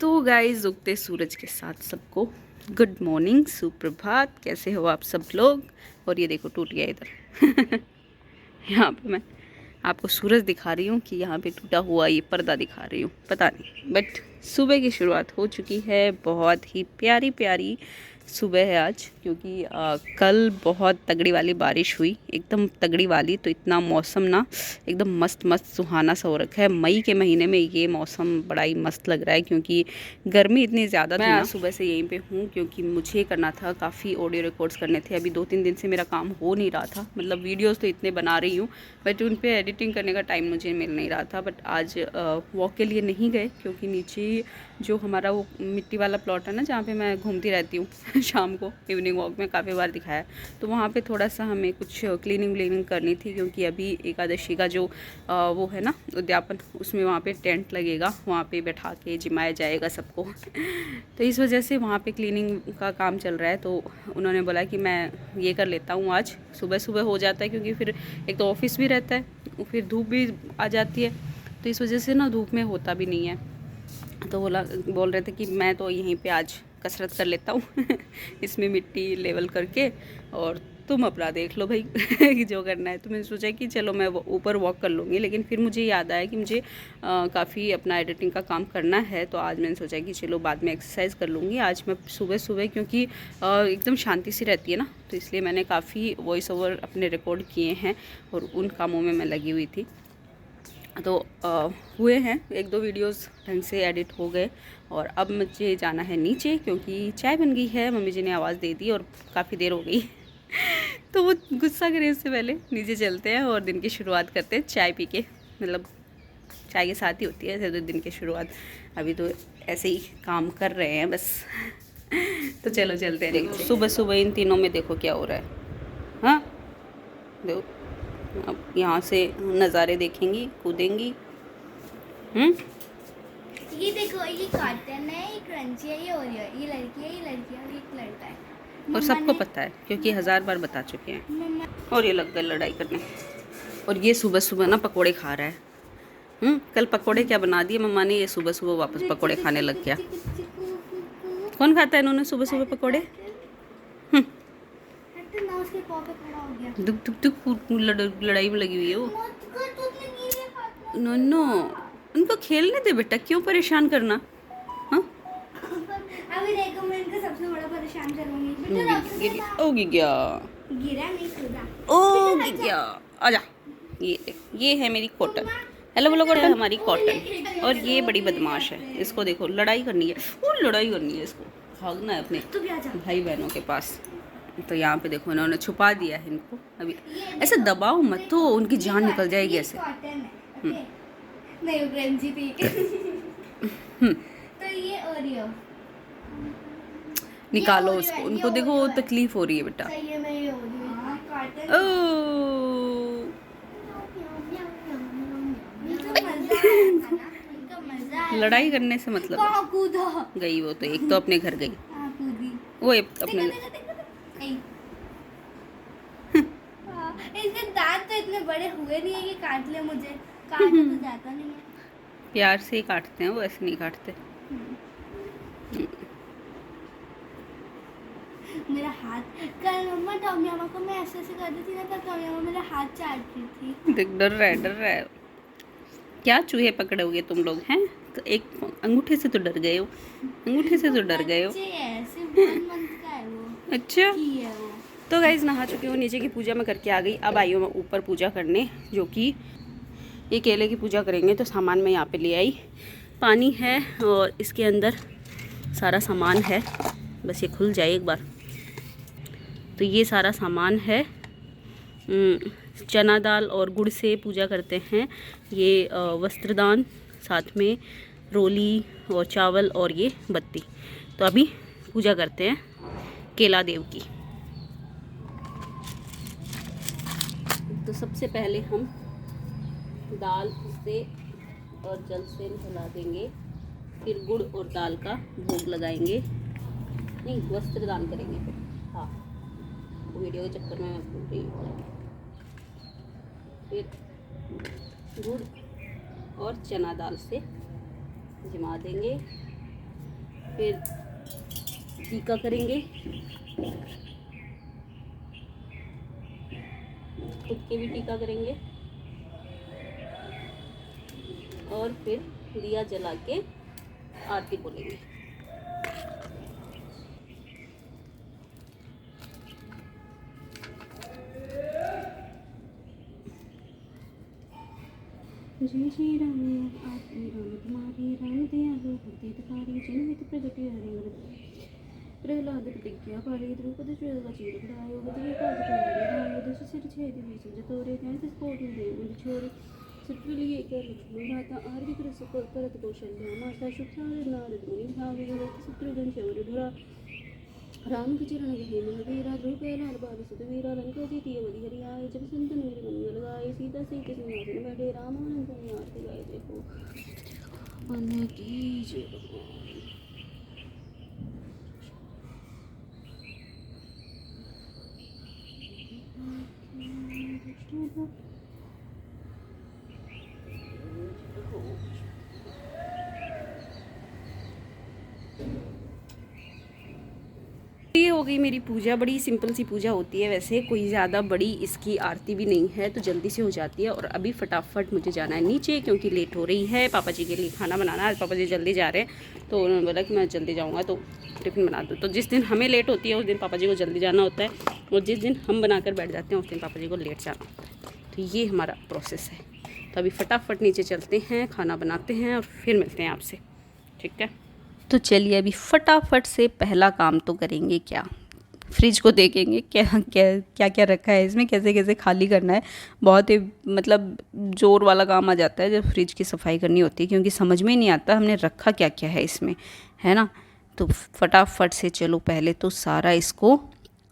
तो गाइस, उगते सूरज के साथ सबको गुड मॉर्निंग, सुप्रभात। कैसे हो आप सब लोग। और ये देखो टूट गया इधर यहाँ पे मैं आपको सूरज दिखा रही हूँ कि यहाँ पे टूटा हुआ ये पर्दा दिखा रही हूँ, पता नहीं। बट सुबह की शुरुआत हो चुकी है, बहुत ही प्यारी प्यारी सुबह है आज, क्योंकि कल बहुत तगड़ी वाली बारिश हुई, एकदम तगड़ी वाली। तो इतना मौसम ना एकदम मस्त मस्त सुहाना सा हो रखा है। मई के महीने में ये मौसम बड़ा ही मस्त लग रहा है, क्योंकि गर्मी इतनी ज़्यादा थी। मैं आज सुबह से यहीं पे हूँ क्योंकि मुझे करना था, काफ़ी ऑडियो रिकॉर्ड्स करने थे। अभी 2-3 दिन से मेरा काम हो नहीं रहा था, मतलब वीडियोज़ तो इतने बना रही हूँ बट उन पर एडिटिंग करने का टाइम मुझे मिल नहीं रहा था। बट आज वॉक के लिए नहीं गए, क्योंकि नीचे जो हमारा वो मिट्टी वाला प्लॉट है ना, जहाँ पे मैं घूमती रहती हूँ शाम को इवनिंग वॉक में काफ़ी बार दिखाया, तो वहाँ पे थोड़ा सा हमें कुछ क्लीनिंग करनी थी, क्योंकि अभी एकादशी का जो वो है ना उद्यापन, उसमें वहाँ पे टेंट लगेगा, वहाँ पे बैठा के जिमाया जाएगा सबको तो इस वजह से वहाँ पे क्लीनिंग का काम चल रहा है। तो उन्होंने बोला कि मैं ये कर लेता हूँ, आज सुबह सुबह हो जाता है, क्योंकि फिर एक तो ऑफिस भी रहता है, फिर धूप भी आ जाती है, तो इस वजह से ना धूप में होता भी नहीं है। तो बोल रहे थे कि मैं तो यहीं पे आज कसरत कर लेता हूँ इसमें मिट्टी लेवल करके, और तुम अपना देख लो भाई कि जो करना है। तो मैंने सोचा कि चलो मैं ऊपर वॉक कर लूँगी, लेकिन फिर मुझे याद आया कि मुझे काफ़ी अपना एडिटिंग का काम करना है। तो आज मैंने सोचा कि चलो बाद में एक्सरसाइज कर लूँगी। आज मैं सुबह सुबह, क्योंकि एकदम शांति सी रहती है ना, तो इसलिए मैंने काफ़ी वॉइस ओवर अपने रिकॉर्ड किए हैं और उन कामों में मैं लगी हुई थी। तो हुए हैं 1-2 वीडियोस ढंग से एडिट हो गए, और अब मुझे जाना है नीचे, क्योंकि चाय बन गई है। मम्मी जी ने आवाज़ दे दी और काफ़ी देर हो गई तो वो गुस्सा करे उससे पहले नीचे चलते हैं और दिन की शुरुआत करते हैं चाय पी के। मतलब चाय के साथ ही होती है ऐसे तो दिन की शुरुआत। अभी तो ऐसे ही काम कर रहे हैं बस तो चलो चलते हैं। देखो सुबह सुबह इन तीनों में देखो क्या हो रहा है। हाँ देखो, अब यहाँ से नज़ारे देखेंगी, कूदेंगी। ये देखो, ये कॉटन है, ये क्रंची है, ये ओरियो है, ये लड़की है, ये लड़की है और एक लड़का है। और सबको पता है, क्योंकि 1000 बार बता चुके हैं। और ये लग गए लड़ाई करने। और ये सुबह सुबह ना पकोड़े खा रहा है। कल पकोड़े क्या बना दिए मम्मा ने, ये सुबह सुबह वापस पकोड़े खाने लग गया। कौन खाता है इन्होंने सुबह सुबह पकोड़े। दुख दुख दुख लड़ाई में लगी हुई है वो। नो, उनको खेलने दे बेटा, क्यों परेशान करना। हाँ अभी देखो, मैं इनको सबसे बड़ा परेशान करूंगी। होगी क्या, गिरा नहीं, खुदा ओगी क्या। आजा, ये है मेरी कॉटन। हेलो बोलो कॉटन, हमारी कॉटन। और ये बड़ी बदमाश है, इसको देखो लड़ाई करनी है, वो लड़ाई करनी है, इसको भागना है अपने भाई बहनों के पास। तो यहाँ पे देखो इन्होंने छुपा दिया है इनको। अभी ऐसे दबाओ मत तो उनकी जान निकल जाएगी ऐसे। नहीं क्रंची थी तो ये ओरियो निकालो उसको, उनको देखो तकलीफ हो रही है बेटा। सही है, मैं ये ओरियो ओ लड़ाई करने से मतलब गई वो, तो एक तो अपने घर गई, वो अपने इसके दांत तो इतने बड़े हुए नहीं है कि काट ले मुझे। काटा तो जाता नहीं है। प्यार से ही काटते हैं वो, ऐसे नहीं काटते। मेरा हाथ कल मम्मा टॉमियामा को मैं ऐसे ऐसे कर रही थी ना, तो टॉमियामा मेरा हाथ चाट रही थी। देख डर रहा है क्या। चूहे पकड़ोगे तुम लोग हैं, तो एक अंगूठे से तो डर गए हो, अंगूठे से तो डर गए हो। अच्छा तो गाइस, नहा चुकी हूँ, नीचे की पूजा मैं करके आ गई। अब आई हूँ मैं ऊपर पूजा करने, जो कि ये केले की पूजा करेंगे। तो सामान मैं यहाँ पे ले आई, पानी है और इसके अंदर सारा सामान है, बस ये खुल जाए एक बार। तो ये सारा सामान है, चना दाल और गुड़ से पूजा करते हैं। ये वस्त्रदान, साथ में रोली और चावल और ये बत्ती। तो अभी पूजा करते हैं केला देव की। तो सबसे पहले हम दाल से और जल से नहला देंगे, फिर गुड़ और दाल का भोग लगाएंगे, नहीं वस्त्रदान करेंगे फिर। हाँ, वीडियो के चक्कर में मैं भूल रही हूँ। फिर गुड़ और चना दाल से जमा देंगे, फिर टीका करेंगे, खुद के भी टीका करेंगे और फिर दिया जला के आरती बोलेंगे। जय श्री राम आरती राम तुम्हारी, राम दयालु भक्ति तुम्हारी, जनहित प्रगति हरि प्रहलाद प्रतिज्ञा पाले, द्रौपदी चीर बढ़ायो, बदले काज तुम्हारे, दस सिर छेद बीस जतोरे, 33 कोटि देव छोरे, सुत्र लिए कर माता आरती करत कौशल्या, माता शुभ नारद मुनि भावे, शत्रुघ्न शौर्य धरा, राम के चरण गहे मन वीरा, ध्रुव लाल बाल सुत वीरा, लंका जीती अवधि हरि आए, जब संतन मेरे मंगल गाए, सीता सहित सिंहासन बैठे, राम अनंत आरती गाए, देखो मन की जय। ये हो गई मेरी पूजा। बड़ी सिंपल सी पूजा होती है वैसे, कोई ज़्यादा बड़ी इसकी आरती भी नहीं है, तो जल्दी से हो जाती है। और अभी फटाफट मुझे जाना है नीचे क्योंकि लेट हो रही है। पापा जी के लिए खाना बनाना है, आज पापा जी जल्दी जा रहे हैं तो उन्होंने बोला कि मैं जल्दी जाऊँगा तो टिफ़िन बना दूँ। तो जिस दिन हमें लेट होती है उस दिन पापा जी को जल्दी जाना होता है, और जिस दिन हम बना कर बैठ जाते हैं उस दिन पापा जी को लेट जाना होता है। तो ये हमारा प्रोसेस है। तो अभी फटाफट नीचे चलते हैं, खाना बनाते हैं और फिर मिलते हैं आपसे, ठीक है। तो चलिए अभी फटाफट से पहला काम तो करेंगे, क्या फ्रिज को देखेंगे क्या क्या क्या क्या रखा है इसमें, कैसे कैसे खाली करना है। बहुत ही मतलब ज़ोर वाला काम आ जाता है जब फ्रिज की सफाई करनी होती है, क्योंकि समझ में नहीं आता हमने रखा क्या क्या है इसमें, है ना। तो फटाफट से चलो पहले तो सारा इसको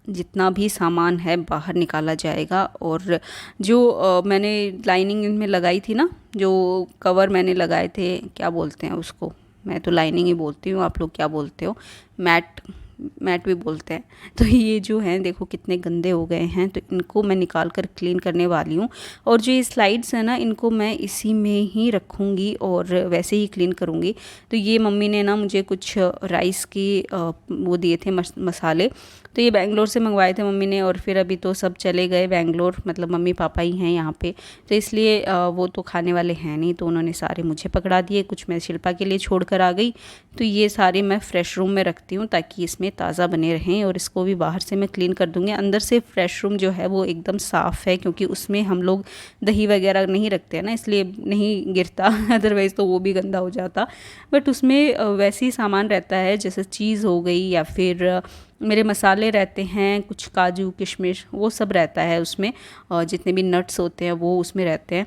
जितना भी सामान है बाहर निकाला जाएगा। और जो मैंने लाइनिंग इनमें लगाई थी ना, जो कवर मैंने लगाए थे, क्या बोलते हैं उसको, मैं तो लाइनिंग ही बोलती हूँ, आप लोग क्या बोलते हो, मैट भी बोलते हैं। तो ये जो हैं देखो कितने गंदे हो गए हैं, तो इनको मैं निकाल कर क्लीन करने वाली हूँ। और जो ये स्लाइड्स हैं ना, इनको मैं इसी में ही रखूँगी और वैसे ही क्लीन करूँगी। तो ये मम्मी ने ना मुझे कुछ राइस की वो दिए थे मसाले, तो ये बेंगलोर से मंगवाए थे मम्मी ने। और फिर अभी तो सब चले गए बेंगलोर, मतलब मम्मी पापा ही हैं यहाँ पे, तो इसलिए वो तो खाने वाले हैं नहीं, तो उन्होंने सारे मुझे पकड़ा दिए, कुछ मैं शिल्पा के लिए छोड़ कर आ गई। तो ये सारे मैं फ़्रेश रूम में रखती हूँ ताकि इसमें ताज़ा बने रहें। और इसको भी बाहर से मैं क्लीन कर दूँगी। अंदर से फ्रेश रूम जो है वो एकदम साफ़ है, क्योंकि उसमें हम लोग दही वगैरह नहीं रखते हैं ना, इसलिए नहीं गिरता अदरवाइज़ तो वो भी गंदा हो जाता। बट उसमें वैसे ही सामान रहता है, जैसे चीज़ हो गई या फिर मेरे मसाले रहते हैं, कुछ काजू किशमिश वो सब रहता है उसमें, और जितने भी नट्स होते हैं वो उसमें रहते हैं,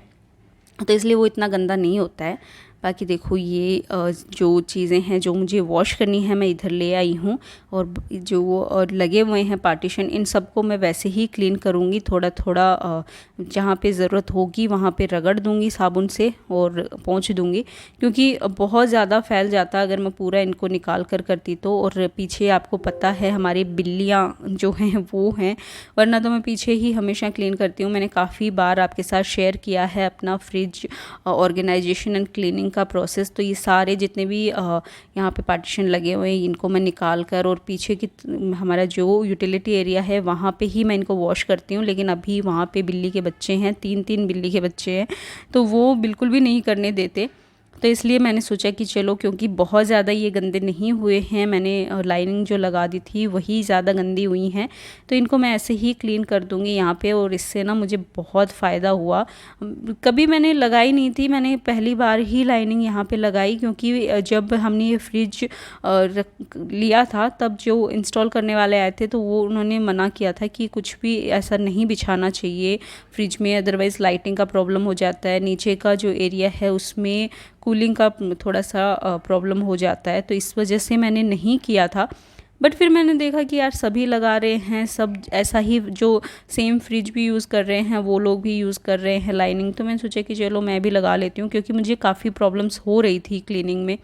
तो इसलिए वो इतना गंदा नहीं होता है। बाकी देखो ये जो चीज़ें हैं जो मुझे वॉश करनी है मैं इधर ले आई हूँ। और जो वो लगे हुए हैं पार्टीशन, इन सबको मैं वैसे ही क्लीन करूँगी, थोड़ा थोड़ा जहाँ पे ज़रूरत होगी वहाँ पे रगड़ दूँगी साबुन से और पोंछ दूँगी, क्योंकि बहुत ज़्यादा फैल जाता अगर मैं पूरा इनको निकाल कर करती तो। और पीछे आपको पता है हमारी बिल्लियाँ जो हैं वो हैं, वरना तो मैं पीछे ही हमेशा क्लीन करती हूँ। मैंने काफ़ी बार आपके साथ शेयर किया है अपना फ्रिज ऑर्गेनाइजेशन एंड क्लीनिंग का प्रोसेस। तो ये सारे जितने भी यहाँ पे पार्टीशन लगे हुए हैं इनको मैं निकाल कर, और पीछे की हमारा जो यूटिलिटी एरिया है वहाँ पे ही मैं इनको वॉश करती हूँ। लेकिन अभी वहाँ पे बिल्ली के बच्चे हैं, 3 बिल्ली के बच्चे हैं, तो वो बिल्कुल भी नहीं करने देते। तो इसलिए मैंने सोचा कि चलो, क्योंकि बहुत ज़्यादा ये गंदे नहीं हुए हैं, मैंने लाइनिंग जो लगा दी थी वही ज़्यादा गंदी हुई हैं, तो इनको मैं ऐसे ही क्लीन कर दूँगी यहाँ पे। और इससे ना मुझे बहुत फ़ायदा हुआ। कभी मैंने लगाई नहीं थी, मैंने पहली बार ही लाइनिंग यहाँ पे लगाई, क्योंकि जब हमने ये फ्रिज लिया था तब जो इंस्टॉल करने वाले आए थे तो वो उन्होंने मना किया था कि कुछ भी ऐसा नहीं बिछाना चाहिए फ्रिज में, अदरवाइज़ लाइटिंग का प्रॉब्लम हो जाता है। नीचे का जो एरिया है उसमें कूलिंग का थोड़ा सा प्रॉब्लम हो जाता है, तो इस वजह से मैंने नहीं किया था। बट फिर मैंने देखा कि यार सभी लगा रहे हैं, सब ऐसा ही जो सेम फ्रिज भी यूज़ कर रहे हैं वो लोग भी यूज़ कर रहे हैं लाइनिंग, तो मैंने सोचा कि चलो मैं भी लगा लेती हूँ, क्योंकि मुझे काफ़ी प्रॉब्लम्स हो रही थी क्लीनिंग में।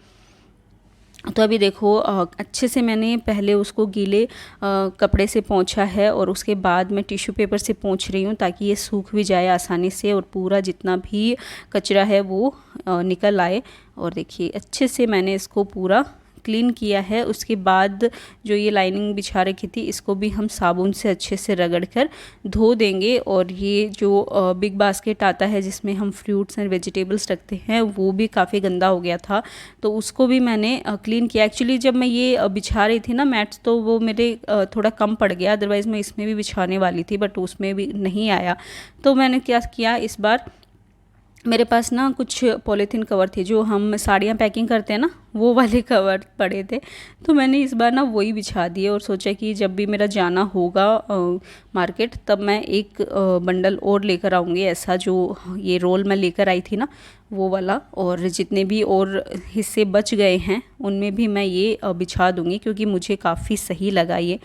तो अभी देखो अच्छे से मैंने पहले उसको गीले कपड़े से पोंछा है, और उसके बाद मैं टिश्यू पेपर से पोंछ रही हूँ ताकि ये सूख भी जाए आसानी से और पूरा जितना भी कचरा है वो निकल आए। और देखिए अच्छे से मैंने इसको पूरा क्लीन किया है उसके बाद जो ये लाइनिंग बिछा रखी थी इसको भी हम साबुन से अच्छे से रगड़ कर धो देंगे। और ये जो बिग बास्केट आता है जिसमें हम फ्रूट्स एंड वेजिटेबल्स रखते हैं वो भी काफ़ी गंदा हो गया था, तो उसको भी मैंने क्लीन किया। एक्चुअली जब मैं ये बिछा रही थी ना मैट्स तो वो मेरे थोड़ा कम पड़ गया, अदरवाइज़ मैं इसमें भी बिछाने वाली थी बट उसमें भी नहीं आया। तो मैंने क्या किया, इस बार मेरे पास ना कुछ पॉलीथीन कवर थे जो हम साड़ियाँ पैकिंग करते हैं ना, वो वाले कवर पड़े थे, तो मैंने इस बार ना वही बिछा दिए और सोचा कि जब भी मेरा जाना होगा मार्केट तब मैं एक बंडल और लेकर आऊँगी, ऐसा जो ये रोल मैं लेकर आई थी ना वो वाला। और जितने भी और हिस्से बच गए हैं उनमें भी मैं ये बिछा दूँगी क्योंकि मुझे काफ़ी सही लगा ये,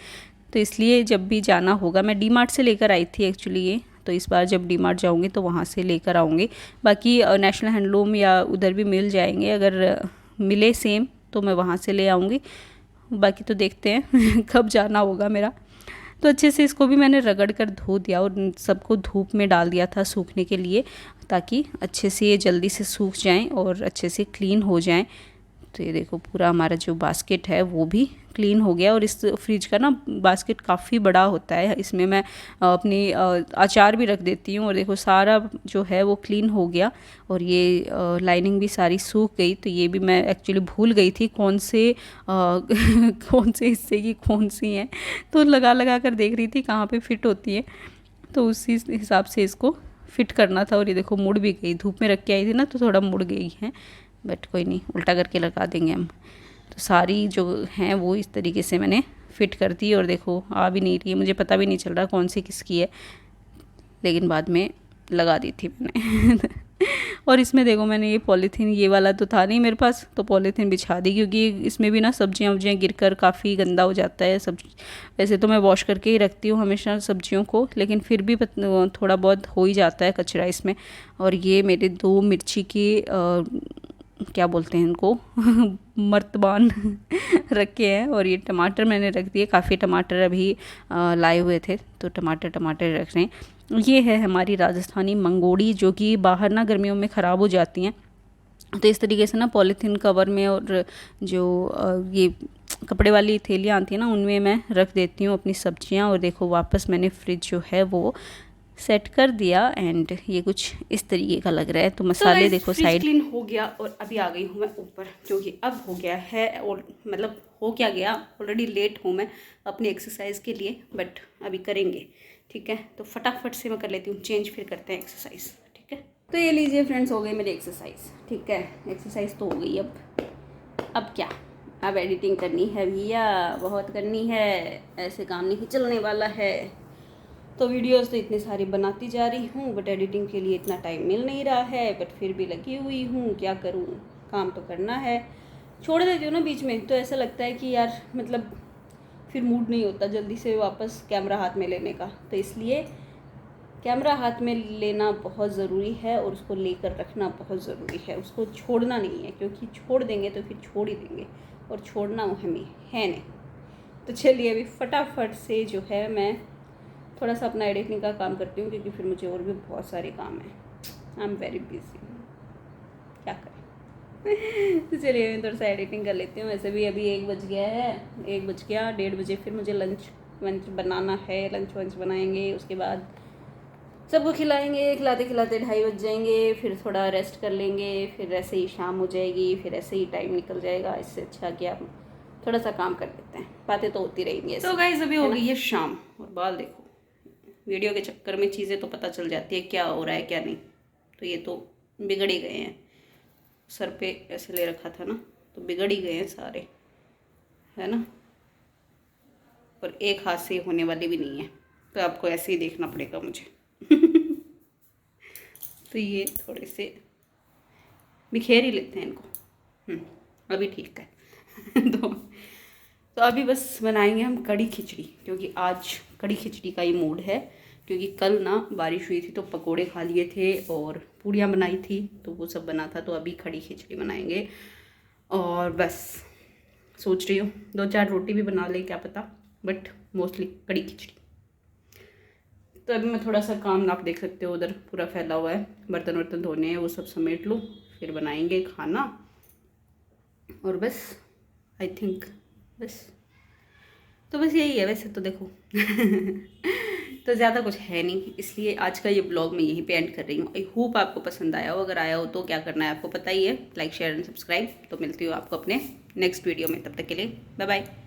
तो इसलिए जब भी जाना होगा, मैं डी मार्ट से लेकर आई थी एक्चुअली ये, तो इस बार जब डी मार्ट जाऊँगी तो वहाँ से लेकर आऊँगी। बाकी नेशनल हैंडलूम या उधर भी मिल जाएंगे, अगर मिले सेम तो मैं वहाँ से ले आऊँगी, बाकी तो देखते हैं कब जाना होगा मेरा। तो अच्छे से इसको भी मैंने रगड़ कर धो दिया और सबको धूप में डाल दिया था सूखने के लिए, ताकि अच्छे से ये जल्दी से सूख जाएं और अच्छे से क्लीन हो जाएं। तो ये देखो पूरा हमारा जो बास्केट है वो भी क्लीन हो गया। और इस फ्रिज का ना बास्केट काफ़ी बड़ा होता है, इसमें मैं अपनी अचार भी रख देती हूँ। और देखो सारा जो है वो क्लीन हो गया और ये लाइनिंग भी सारी सूख गई। तो ये भी मैं एक्चुअली भूल गई थी कौन से कौन से हिस्से की कौन सी हैं, तो लगा लगा कर देख रही थी कहाँ पे फिट होती है, तो उसी हिसाब से इसको फिट करना था। और ये देखो मुड़ भी गई, धूप में रख के आई थी ना तो थोड़ा मुड़ गई है, बट कोई नहीं, उल्टा करके लगा देंगे हम। तो सारी जो हैं वो इस तरीके से मैंने फ़िट कर दी। और देखो आ भी नहीं रही है, मुझे पता भी नहीं चल रहा कौन सी किसकी है, लेकिन बाद में लगा दी थी मैंने और इसमें देखो मैंने ये पॉलीथीन, ये वाला तो था नहीं मेरे पास, तो पॉलीथीन बिछा दी क्योंकि इसमें भी ना सब्जियां वब्जियाँ गिर कर काफ़ी गंदा हो जाता है। वैसे तो मैं वॉश करके ही रखती हूँ हमेशा सब्जियों को, लेकिन फिर भी थोड़ा बहुत हो ही जाता है कचरा इसमें। और ये मेरे 2 मिर्ची की क्या बोलते हैं इनको मर्तबान रखे हैं। और ये टमाटर मैंने रख दिए, काफ़ी टमाटर अभी लाए हुए थे, तो टमाटर रख रहे हैं। ये है हमारी राजस्थानी मंगोड़ी जो कि बाहर ना गर्मियों में ख़राब हो जाती हैं, तो इस तरीके से ना पॉलीथीन कवर में और जो ये कपड़े वाली थैलियाँ आती हैं ना उनमें मैं रख देती हूँ अपनी सब्जियाँ। और देखो वापस मैंने फ्रिज जो है वो सेट कर दिया एंड ये कुछ इस तरीके का लग रहा है। तो मसाले देखो साइड क्लीन हो गया और अभी आ गई हूँ मैं ऊपर, क्योंकि अब हो गया है, और मतलब हो क्या गया, ऑलरेडी लेट हूँ मैं अपनी एक्सरसाइज के लिए, बट अभी करेंगे, ठीक है। तो फटाफट से मैं कर लेती हूँ चेंज, फिर करते हैं एक्सरसाइज, ठीक है। तो ये लीजिए फ्रेंड्स, हो गई मेरी एक्सरसाइज, ठीक है। एक्सरसाइज तो हो गई, अब क्या, अब एडिटिंग करनी है भैया, बहुत करनी है, ऐसे काम नहीं चलने वाला है। तो वीडियोस तो इतनी सारी बनाती जा रही हूँ बट एडिटिंग के लिए इतना टाइम मिल नहीं रहा है, बट फिर भी लगी हुई हूँ, क्या करूँ, काम तो करना है। छोड़ देती हूँ ना बीच में तो ऐसा लगता है कि यार मतलब फिर मूड नहीं होता जल्दी से वापस कैमरा हाथ में लेने का, तो इसलिए कैमरा हाथ में लेना बहुत ज़रूरी है और उसको लेकर रखना बहुत ज़रूरी है, उसको छोड़ना नहीं है, क्योंकि छोड़ देंगे तो फिर छोड़ ही देंगे और छोड़ना हमें है नहीं। तो चलिए अभी फटाफट से जो है मैं थोड़ा सा अपना एडिटिंग का काम करती हूँ, क्योंकि फिर मुझे और भी बहुत सारे काम हैं, आई एम वेरी बिजी, क्या करें। तो चलिए मैं थोड़ा सा एडिटिंग कर लेती हूँ। वैसे भी अभी 1 बज गया है, 1 बज गया, 1:30 बजे फिर मुझे लंच बनाना है, लंच वंच बनाएंगे, उसके बाद सबको खिलाएंगे, खिलाते खिलाते 2:30 बज जाएंगे, फिर थोड़ा रेस्ट कर लेंगे, फिर ऐसे ही शाम हो जाएगी, फिर ऐसे ही टाइम निकल जाएगा। इससे अच्छा कि आप थोड़ा सा काम कर लेते हैं, बातें तो होती रहेंगी। तो गाइस अभी हो गई है शाम और बाल देखो, वीडियो के चक्कर में चीज़ें तो पता चल जाती है क्या हो रहा है क्या नहीं, तो ये तो बिगड़ ही गए हैं, सर पे ऐसे ले रखा था ना तो बिगड़ ही गए हैं सारे, है ना। और एक हाथ से होने वाली भी नहीं है, तो आपको ऐसे ही देखना पड़ेगा मुझे। तो ये थोड़े से बिखेर ही लेते हैं इनको, अभी ठीक है। तो अभी बस बनाएंगे हम कड़ी खिचड़ी, क्योंकि आज कड़ी खिचड़ी का ही मूड है, क्योंकि कल ना बारिश हुई थी तो पकोड़े खा लिए थे और पूड़ियाँ बनाई थी तो वो सब बना था, तो अभी कड़ी खिचड़ी बनाएंगे। और बस सोच रही हूँ 2-4 रोटी भी बना ले, क्या पता, बट मोस्टली कड़ी खिचड़ी। तो अभी मैं थोड़ा सा काम आप देख सकते हो उधर पूरा फैला हुआ है, बर्तन वर्तन धोने हैं, वो सब समेट लूँ, फिर बनाएंगे खाना। और बस आई थिंक। बस तो बस यही है वैसे तो देखो। तो ज़्यादा कुछ है नहीं, इसलिए आज का ये ब्लॉग मैं यहीं पे एंड कर रही हूँ। आई होप आपको पसंद आया हो। अगर आया हो तो क्या करना है आपको पता ही है, लाइक शेयर एंड सब्सक्राइब। तो मिलती हूँ आपको अपने नेक्स्ट वीडियो में, तब तक के लिए बाय बाय।